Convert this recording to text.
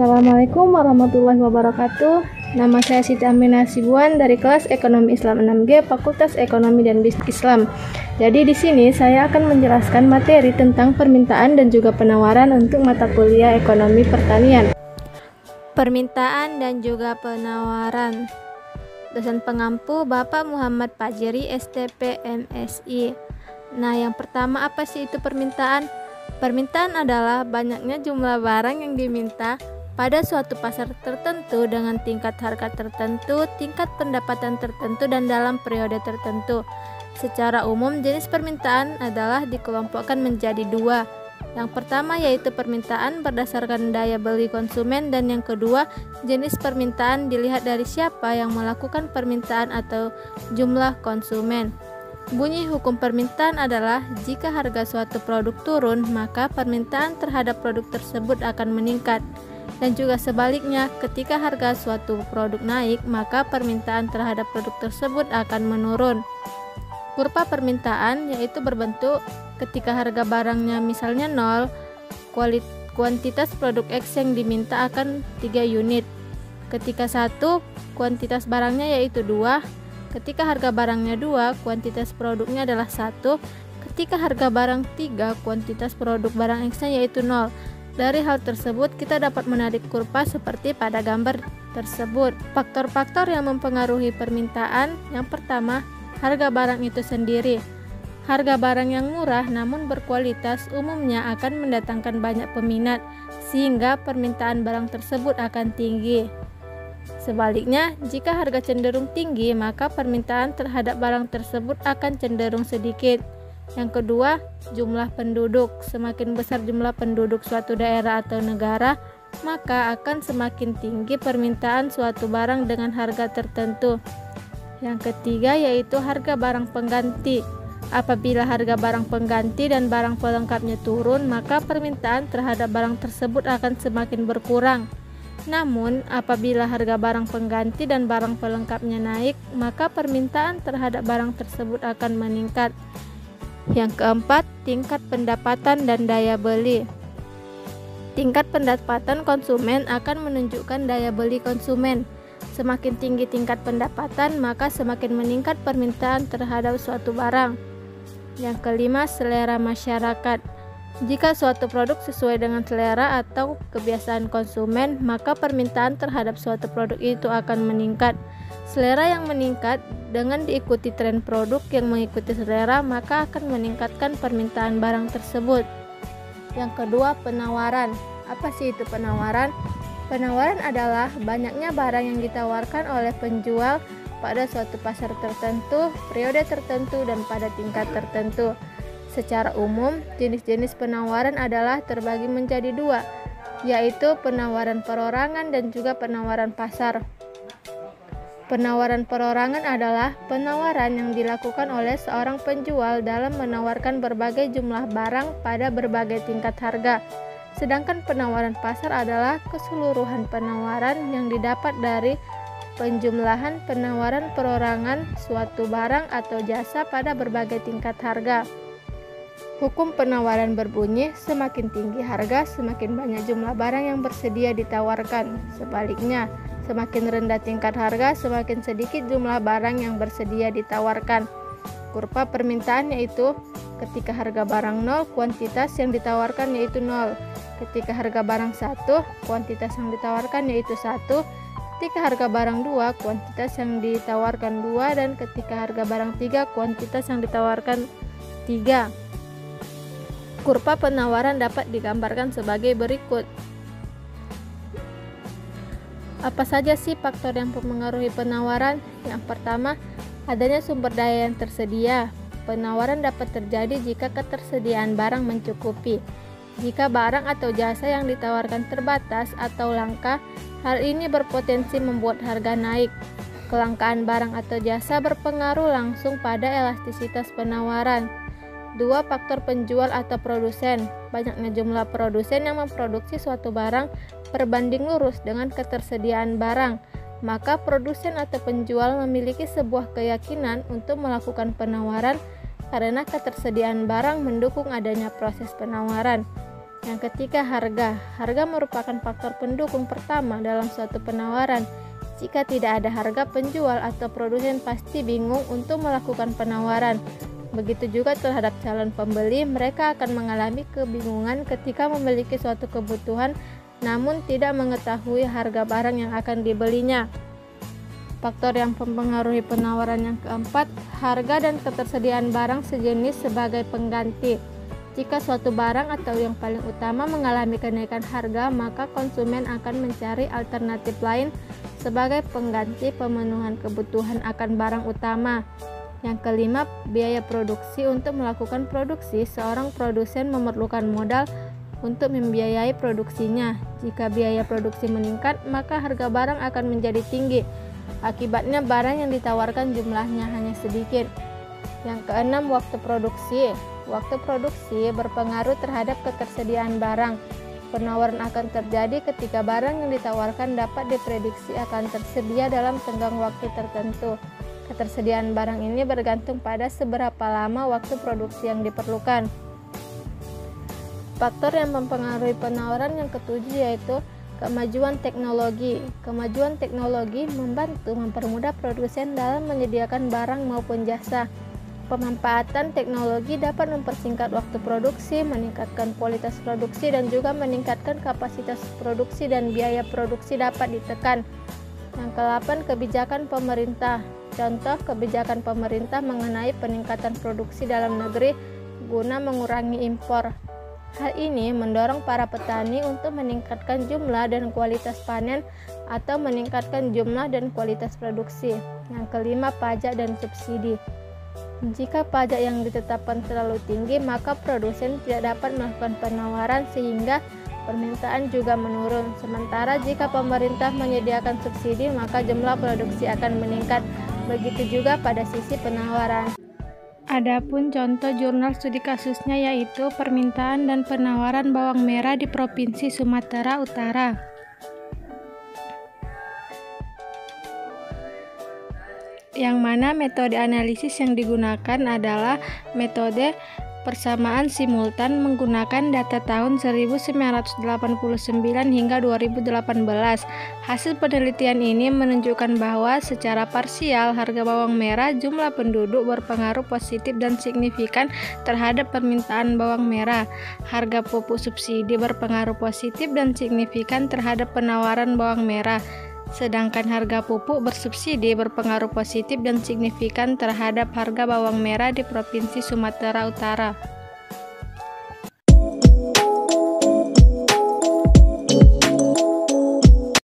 Assalamualaikum warahmatullahi wabarakatuh. Nama saya Siti Aminah Sibuan dari kelas Ekonomi Islam 6G, Fakultas Ekonomi dan Bisnis Islam. Jadi di sini saya akan menjelaskan materi tentang permintaan dan juga penawaran untuk mata kuliah Ekonomi Pertanian. Permintaan dan juga penawaran. Dosen pengampu Bapak Muhammad Fajri, STP MSI. Nah, yang pertama, apa sih itu permintaan? Permintaan adalah banyaknya jumlah barang yang diminta pada suatu pasar tertentu dengan tingkat harga tertentu, tingkat pendapatan tertentu, dan dalam periode tertentu. Secara umum, jenis permintaan adalah dikelompokkan menjadi dua. Yang pertama yaitu permintaan berdasarkan daya beli konsumen, dan yang kedua, jenis permintaan dilihat dari siapa yang melakukan permintaan atau jumlah konsumen. Bunyi hukum permintaan adalah jika harga suatu produk turun, maka permintaan terhadap produk tersebut akan meningkat. Dan juga sebaliknya, ketika harga suatu produk naik, maka permintaan terhadap produk tersebut akan menurun. Kurva permintaan yaitu berbentuk ketika harga barangnya misalnya 0, kuantitas produk X yang diminta akan 3 unit. Ketika 1, kuantitas barangnya yaitu 2. Ketika harga barangnya 2, kuantitas produknya adalah 1. Ketika harga barang 3, kuantitas produk barang X-nya yaitu 0. Dari hal tersebut, kita dapat menarik kurva seperti pada gambar tersebut. Faktor-faktor yang mempengaruhi permintaan, yang pertama, harga barang itu sendiri. Harga barang yang murah namun berkualitas umumnya akan mendatangkan banyak peminat, sehingga permintaan barang tersebut akan tinggi. Sebaliknya, jika harga cenderung tinggi, maka permintaan terhadap barang tersebut akan cenderung sedikit. Yang kedua, jumlah penduduk. Semakin besar jumlah penduduk suatu daerah atau negara, maka akan semakin tinggi permintaan suatu barang dengan harga tertentu. Yang ketiga yaitu harga barang pengganti. Apabila harga barang pengganti dan barang pelengkapnya turun, maka permintaan terhadap barang tersebut akan semakin berkurang. Namun, apabila harga barang pengganti dan barang pelengkapnya naik, maka permintaan terhadap barang tersebut akan meningkat. Yang keempat, tingkat pendapatan dan daya beli. Tingkat pendapatan konsumen akan menunjukkan daya beli konsumen. Semakin tinggi tingkat pendapatan, maka semakin meningkat permintaan terhadap suatu barang. Yang kelima, selera masyarakat. Jika suatu produk sesuai dengan selera atau kebiasaan konsumen, maka permintaan terhadap suatu produk itu akan meningkat. Selera yang meningkat dengan diikuti tren produk yang mengikuti selera, maka akan meningkatkan permintaan barang tersebut. Yang kedua, penawaran. Apa sih itu penawaran? Penawaran adalah banyaknya barang yang ditawarkan oleh penjual pada suatu pasar tertentu, periode tertentu, dan pada tingkat tertentu. Secara umum, jenis-jenis penawaran adalah terbagi menjadi dua, yaitu penawaran perorangan dan juga penawaran pasar. Penawaran perorangan adalah penawaran yang dilakukan oleh seorang penjual dalam menawarkan berbagai jumlah barang pada berbagai tingkat harga. Sedangkan penawaran pasar adalah keseluruhan penawaran yang didapat dari penjumlahan penawaran perorangan suatu barang atau jasa pada berbagai tingkat harga. Hukum penawaran berbunyi, semakin tinggi harga, semakin banyak jumlah barang yang bersedia ditawarkan. Sebaliknya, semakin rendah tingkat harga, semakin sedikit jumlah barang yang bersedia ditawarkan. Kurva permintaan yaitu ketika harga barang 0, kuantitas yang ditawarkan yaitu 0. Ketika harga barang 1, kuantitas yang ditawarkan yaitu 1. Ketika harga barang 2, kuantitas yang ditawarkan 2. Dan ketika harga barang 3, kuantitas yang ditawarkan 3. Kurva penawaran dapat digambarkan sebagai berikut. Apa saja sih faktor yang mempengaruhi penawaran? Yang pertama, adanya sumber daya yang tersedia. Penawaran dapat terjadi jika ketersediaan barang mencukupi. Jika barang atau jasa yang ditawarkan terbatas atau langka, hal ini berpotensi membuat harga naik. Kelangkaan barang atau jasa berpengaruh langsung pada elastisitas penawaran. 2. Faktor penjual atau produsen. Banyaknya jumlah produsen yang memproduksi suatu barang berbanding lurus dengan ketersediaan barang, maka produsen atau penjual memiliki sebuah keyakinan untuk melakukan penawaran karena ketersediaan barang mendukung adanya proses penawaran. Yang ketiga, harga. Harga merupakan faktor pendukung pertama dalam suatu penawaran. Jika tidak ada harga, penjual atau produsen pasti bingung untuk melakukan penawaran. Begitu juga terhadap calon pembeli, mereka akan mengalami kebingungan ketika memiliki suatu kebutuhan namun tidak mengetahui harga barang yang akan dibelinya. Faktor yang mempengaruhi penawaran yang keempat, harga dan ketersediaan barang sejenis sebagai pengganti. Jika suatu barang atau yang paling utama mengalami kenaikan harga, maka konsumen akan mencari alternatif lain sebagai pengganti pemenuhan kebutuhan akan barang utama. Yang kelima, biaya produksi. Untuk melakukan produksi, seorang produsen memerlukan modal untuk membiayai produksinya. Jika biaya produksi meningkat, maka harga barang akan menjadi tinggi. Akibatnya barang yang ditawarkan jumlahnya hanya sedikit. Yang keenam, waktu produksi. Waktu produksi berpengaruh terhadap ketersediaan barang. Penawaran akan terjadi ketika barang yang ditawarkan dapat diprediksi akan tersedia dalam tenggang waktu tertentu. Ketersediaan barang ini bergantung pada seberapa lama waktu produksi yang diperlukan. Faktor yang mempengaruhi penawaran yang ketujuh yaitu kemajuan teknologi. Kemajuan teknologi membantu mempermudah produsen dalam menyediakan barang maupun jasa. Pemanfaatan teknologi dapat mempersingkat waktu produksi, meningkatkan kualitas produksi, dan juga meningkatkan kapasitas produksi dan biaya produksi dapat ditekan. Yang ke-8, kebijakan pemerintah. Contoh kebijakan pemerintah mengenai peningkatan produksi dalam negeri guna mengurangi impor. Hal ini mendorong para petani untuk meningkatkan jumlah dan kualitas panen atau meningkatkan jumlah dan kualitas produksi. Yang kelima, pajak dan subsidi. Jika pajak yang ditetapkan terlalu tinggi, maka produsen tidak dapat melakukan penawaran sehingga permintaan juga menurun. Sementara jika pemerintah menyediakan subsidi, maka jumlah produksi akan meningkat. Begitu juga pada sisi penawaran. Adapun contoh jurnal studi kasusnya yaitu permintaan dan penawaran bawang merah di Provinsi Sumatera Utara. Yang mana metode analisis yang digunakan adalah metode persamaan simultan menggunakan data tahun 1989 hingga 2018. Hasil penelitian ini menunjukkan bahwa secara parsial harga bawang merah jumlah penduduk berpengaruh positif dan signifikan terhadap permintaan bawang merah. Harga pupuk subsidi berpengaruh positif dan signifikan terhadap penawaran bawang merah. Sedangkan harga pupuk bersubsidi berpengaruh positif dan signifikan terhadap harga bawang merah di Provinsi Sumatera Utara.